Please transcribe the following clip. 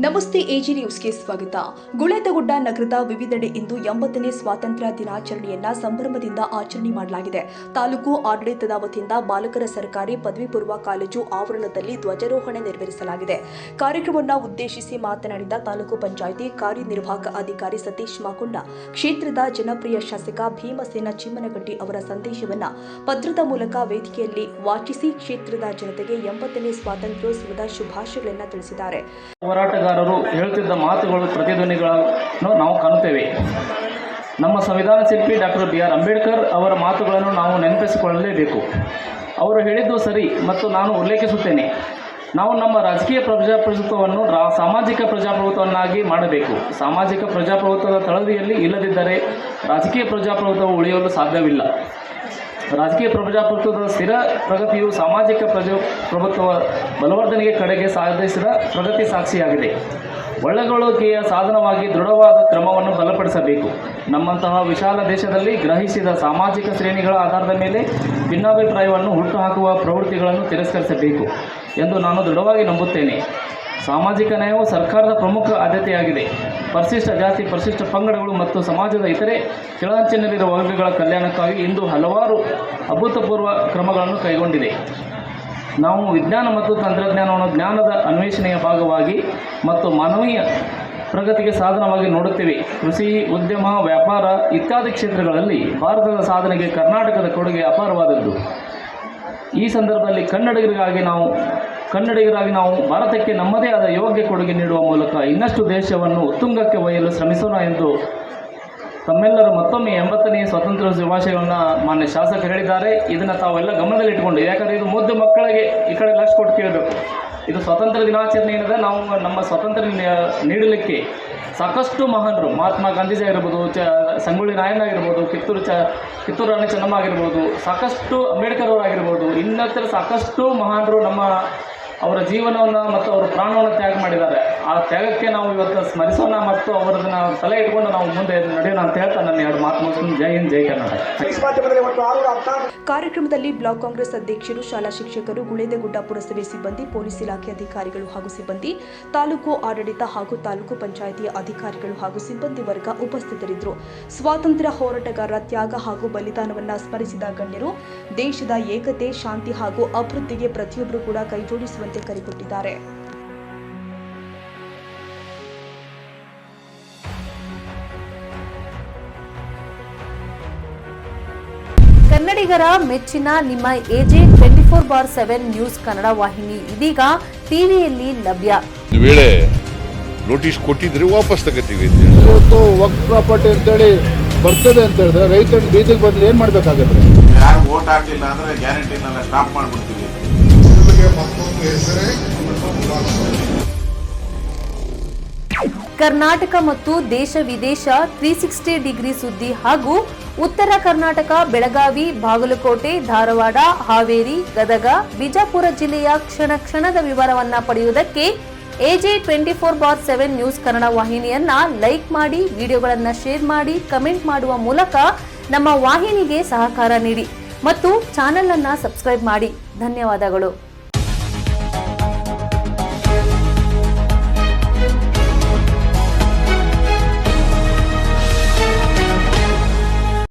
ನಮಸ್ತೆ ಎಜಿ ನ್ಯೂಸ್ಗೆ ಸ್ವಾಗತ. ಗುಳೇದಗುಡ್ಡ ನಗರದ ವಿವಿಧೆಡೆ ಇಂದು 80ನೇ ಸ್ವಾತಂತ್ರ್ಯ ದಿನಾಚರಣೆಯನ್ನ ಸಂಭ್ರಮದಿಂದ ಆಚರಣೆ ಮಾಡಲಾಗಿದೆ. ತಾಲೂಕು ಆಡಳಿತದ ವತಿಯಿಂದ ಬಾಲಕರ ಸರ್ಕಾರಿ ಪದವಿ ಪೂರ್ವ ಕಾಲೇಜು ಆವರಣದಲ್ಲಿ ಧ್ವಜಾರೋಹಣ ನೆರವೇರಿಸಲಾಗಿದೆ. ಕಾರ್ಯಕ್ರಮವನ್ನು ಉದ್ದೇಶಿಸಿ ಮಾತನಾಡಿದ ತಾಲೂಕು ಪಂಚಾಯಿತಿ ಕಾರ್ಯನಿರ್ವಾಹಕ ಅಧಿಕಾರಿ ಸತೀಶ್ ಮಾಕೊಂಡ, ಕ್ಷೇತ್ರದ ಜನಪ್ರಿಯ ಶಾಸಕ ಭೀಮಸೇನ ಚಿಮ್ಮನಗಡ್ಡಿ ಅವರ ಸಂದೇಶವನ್ನ ಪತ್ರದ ಮೂಲಕ ವೇದಿಕೆಯಲ್ಲಿ ವಾಚಿಸಿ ಕ್ಷೇತ್ರದ ಜನತೆಗೆ 80ನೇ ಸ್ವಾತಂತ್ರ್ಯೋತ್ಸವದ ಶುಭಾಶಯಗಳನ್ನು ತಿಳಿಸಿದ್ದಾರೆ. ಹೋರಾಟಗಾರರು ಹೇಳುತ್ತಿದ್ದ ಮಾತುಗಳು ಪ್ರತಿಧ್ವನಿಗಳನ್ನು ನಾವು ಕಾಣುತ್ತೇವೆ. ನಮ್ಮ ಸಂವಿಧಾನ ಶಿಲ್ಪಿ ಡಾಕ್ಟರ್ ಬಿ.ಆರ್. ಅಂಬೇಡ್ಕರ್ ಅವರ ಮಾತುಗಳನ್ನು ನಾವು ನೆನಪಿಸಿಕೊಳ್ಳಲೇಬೇಕು. ಅವರು ಹೇಳಿದ್ದು ಸರಿ ಮತ್ತು ನಾನು ಉಲ್ಲೇಖಿಸುತ್ತೇನೆ. ನಾವು ನಮ್ಮ ರಾಜಕೀಯ ಪ್ರಜಾಪ್ರಭುತ್ವವನ್ನು ಸಾಮಾಜಿಕ ಪ್ರಜಾಪ್ರಭುತ್ವವನ್ನಾಗಿ ಮಾಡಬೇಕು. ಸಾಮಾಜಿಕ ಪ್ರಜಾಪ್ರಭುತ್ವದ ತಳದಿಯಲ್ಲಿ ಇಲ್ಲದಿದ್ದರೆ ರಾಜಕೀಯ ಪ್ರಜಾಪ್ರಭುತ್ವವು ಉಳಿಯಲು ಸಾಧ್ಯವಿಲ್ಲ. ರಾಜಕೀಯ ಪ್ರಜಾಪ್ರಭುತ್ವದ ಸ್ಥಿರ ಪ್ರಗತಿಯು ಸಾಮಾಜಿಕ ಪ್ರಜಾಪ್ರಭುತ್ವ ಬಲವರ್ಧನೆಗೆ ಕಡೆಗೆ ಸಾಧಿಸಿದ ಪ್ರಗತಿ ಸಾಕ್ಷಿಯಾಗಿದೆ. ಒಳಗೊಳ್ಳುವಿಕೆಯ ಸಾಧನವಾಗಿ ದೃಢವಾದ ಕ್ರಮವನ್ನು ಬಲಪಡಿಸಬೇಕು. ನಮ್ಮಂತಹ ವಿಶಾಲ ದೇಶದಲ್ಲಿ ಗ್ರಹಿಸಿದ ಸಾಮಾಜಿಕ ಶ್ರೇಣಿಗಳ ಆಧಾರದ ಮೇಲೆ ಭಿನ್ನಾಭಿಪ್ರಾಯವನ್ನು ಹುಟ್ಟುಹಾಕುವ ಪ್ರವೃತ್ತಿಗಳನ್ನು ತಿರಸ್ಕರಿಸಬೇಕು ಎಂದು ನಾನು ದೃಢವಾಗಿ ನಂಬುತ್ತೇನೆ. ಸಾಮಾಜಿಕ ನ್ಯಾಯವು ಸರ್ಕಾರದ ಪ್ರಮುಖ ಆದ್ಯತೆಯಾಗಿದೆ. ಪರಿಶಿಷ್ಟ ಜಾತಿ, ಪರಿಶಿಷ್ಟ ಪಂಗಡಗಳು ಮತ್ತು ಸಮಾಜದ ಇತರೆ ಕೆಳಹಂಚಿನಲ್ಲಿರುವ ವರ್ಗಗಳ ಕಲ್ಯಾಣಕ್ಕಾಗಿ ಇಂದು ಹಲವಾರು ಅಭೂತಪೂರ್ವ ಕ್ರಮಗಳನ್ನು ಕೈಗೊಂಡಿದೆ. ನಾವು ವಿಜ್ಞಾನ ಮತ್ತು ತಂತ್ರಜ್ಞಾನವನ್ನು ಜ್ಞಾನದ ಅನ್ವೇಷಣೆಯ ಭಾಗವಾಗಿ ಮತ್ತು ಮಾನವೀಯ ಪ್ರಗತಿಗೆ ಸಾಧನವಾಗಿ ನೋಡುತ್ತೇವೆ. ಕೃಷಿ, ಉದ್ಯಮ, ವ್ಯಾಪಾರ ಇತ್ಯಾದಿ ಕ್ಷೇತ್ರಗಳಲ್ಲಿ ಭಾರತದ ಸಾಧನೆಗೆ ಕರ್ನಾಟಕದ ಕೊಡುಗೆ ಅಪಾರವಾದದ್ದು. ಈ ಸಂದರ್ಭದಲ್ಲಿ ಕನ್ನಡಿಗರಾಗಿ ನಾವು ಭಾರತಕ್ಕೆ ನಮ್ಮದೇ ಆದ ಯೋಗ್ಯ ಕೊಡುಗೆ ನೀಡುವ ಮೂಲಕ ಇನ್ನಷ್ಟು ದೇಶವನ್ನು ಉತ್ತುಂಗಕ್ಕೆ ಒಯ್ಯಲು ಶ್ರಮಿಸೋಣ ಎಂದು ತಮ್ಮೆಲ್ಲರೂ ಮತ್ತೊಮ್ಮೆ 80ನೇ ಸ್ವಾತಂತ್ರ್ಯ ಶುಭಾಶಯಗಳನ್ನು ಮಾನ್ಯ ಶಾಸಕರು ಹೇಳಿದ್ದಾರೆ. ಇದನ್ನು ತಾವೆಲ್ಲ ಗಮನದಲ್ಲಿಟ್ಟುಕೊಂಡು, ಯಾಕಂದರೆ ಇದು ಮುದ್ದು ಮಕ್ಕಳಿಗೆ ಈ ಕಡೆ ಲಕ್ಷ ಕೊಟ್ಟು ಕೇಳಬೇಕು. ಇದು ಸ್ವಾತಂತ್ರ್ಯ ದಿನಾಚರಣೆ ಏನಿದೆ, ನಾವು ನಮ್ಮ ಸ್ವಾತಂತ್ರ್ಯ ನೀಡಲಿಕ್ಕೆ ಸಾಕಷ್ಟು ಮಹಾನರು, ಮಹಾತ್ಮ ಗಾಂಧೀಜಿ ಆಗಿರ್ಬೋದು, ಸಂಗೊಳ್ಳಿ ರಾಯಣ್ಣ ಆಗಿರ್ಬೋದು, ಕಿತ್ತೂರು ರಾಣಿ ಚೆನ್ನಮ್ಮ ಆಗಿರ್ಬೋದು, ಸಾಕಷ್ಟು ಅಂಬೇಡ್ಕರ್ ಅವರಾಗಿರ್ಬೋದು, ಇನ್ನಿತರ ಸಾಕಷ್ಟು ಮಹಾನರು ಅವರ ಜೀವನವನ್ನು ಮತ್ತು ಅವರ ಪ್ರಾಣವನ್ನು ತ್ಯಾಗ ಮಾಡಿದ್ದಾರೆ. ಆ ತ್ಯಾಗಕ್ಕೆ ನಾವು ಇವತ್ತು ಸ್ಮರಿಸೋಣ ಮತ್ತು ಅವರನ್ನು ತಲೆ ಇಟ್ಕೊಂಡು ನಾವು ಮುಂದೆ ನಡೆಯೋಣ ಅಂತ ಹೇಳ್ತಾ ನನ್ನ ಎರಡು ಮಾತು ಮುಗಿಸ್ತೀನಿ. ಜೈ ಹಿಂದ್, ಜೈ ಕರ್ನಾಟಕ. ಕಾರ್ಯಕ್ರಮದಲ್ಲಿ ಬ್ಲಾಕ್ ಕಾಂಗ್ರೆಸ್ ಅಧ್ಯಕ್ಷರು, ಶಾಲಾ ಶಿಕ್ಷಕರು, ಗುಳೇದಗುಡ್ಡ ಪುರಸಭೆ ಸಿಬ್ಬಂದಿ, ಪೊಲೀಸ್ ಇಲಾಖೆ ಅಧಿಕಾರಿಗಳು ಹಾಗೂ ಸಿಬ್ಬಂದಿ, ತಾಲೂಕು ಆಡಳಿತ ಹಾಗೂ ತಾಲೂಕು ಪಂಚಾಯಿತಿಯ ಅಧಿಕಾರಿಗಳು ಹಾಗೂ ಸಿಬ್ಬಂದಿ ವರ್ಗ ಉಪಸ್ಥಿತರಿದ್ದರು. ಸ್ವಾತಂತ್ರ್ಯ ಹೋರಾಟಗಾರರ ತ್ಯಾಗ ಹಾಗೂ ಬಲಿದಾನವನ್ನು ಸ್ಮರಿಸಿದ ಗಣ್ಯರು ದೇಶದ ಏಕತೆ, ಶಾಂತಿ ಹಾಗೂ ಅಭಿವೃದ್ಧಿಗೆ ಪ್ರತಿಯೊಬ್ಬರು ಕೂಡ ಕೈಜೋಡಿಸುವಂತೆ ಕರೆಕೊಟ್ಟಿದ್ದಾರೆ. ಕನ್ನಡಿಗರ ಮೆಚ್ಚಿನ ನಿಮ್ಮ ಎಜೆ 24/7 ನ್ಯೂಸ್ ಕನ್ನಡ ವಾಹಿನಿ ಇದೀಗ ಟಿವಿಯಲ್ಲಿ ಲಭ್ಯ. ವೇಳೆ ನೋಟಿಸ್ ಕೊಟ್ಟಿದ್ರೆ ವಾಪಸ್ ತಗೋತೀವಿ. ಇವತ್ತು ವಕ್ಫ್ ಪ್ರಾಪರ್ಟಿ ಅಂತೇಳಿ ಬರ್ತದೆ ಅಂತ ಹೇಳಿದ್ರೆ ರೈತರ ಬೀದಿಗೆ ಬಂದು ಏನ್ ಮಾಡ್ಬೇಕಾಗತ್ತೆ? ಯಾರು ವೋಟ್ ಹಾಕಲಿಲ್ಲ ಅಂದ್ರೆ ಗ್ಯಾರಂಟಿನೆಲ್ಲ ಸ್ಟಾಪ್ ಮಾಡ್ಬಿಡ್ತೀವಿ. ಕರ್ನಾಟಕ ಮತ್ತು ದೇಶ ವಿದೇಶ 360 ಡಿಗ್ರಿ ಸುದ್ದಿ ಹಾಗೂ ಉತ್ತರ ಕರ್ನಾಟಕ, ಬೆಳಗಾವಿ, ಬಾಗಲಕೋಟೆ, ಧಾರವಾಡ, ಹಾವೇರಿ, ಗದಗ, ಬಿಜಾಪುರ ಜಿಲ್ಲೆಯ ಕ್ಷಣ ಕ್ಷಣದ ವಿವರವನ್ನ ಪಡೆಯುವುದಕ್ಕೆ ಎಜೆ 24/7 ನ್ಯೂಸ್ ಕನ್ನಡ ವಾಹಿನಿಯನ್ನ ಲೈಕ್ ಮಾಡಿ, ವಿಡಿಯೋಗಳನ್ನ ಶೇರ್ ಮಾಡಿ, ಕಮೆಂಟ್ ಮಾಡುವ ಮೂಲಕ ನಮ್ಮ ವಾಹಿನಿಗೆ ಸಹಕಾರ ನೀಡಿ ಮತ್ತು ಚಾನೆಲ್ ಅನ್ನ ಸಬ್ಸ್ಕ್ರೈಬ್ ಮಾಡಿ. ಧನ್ಯವಾದಗಳು.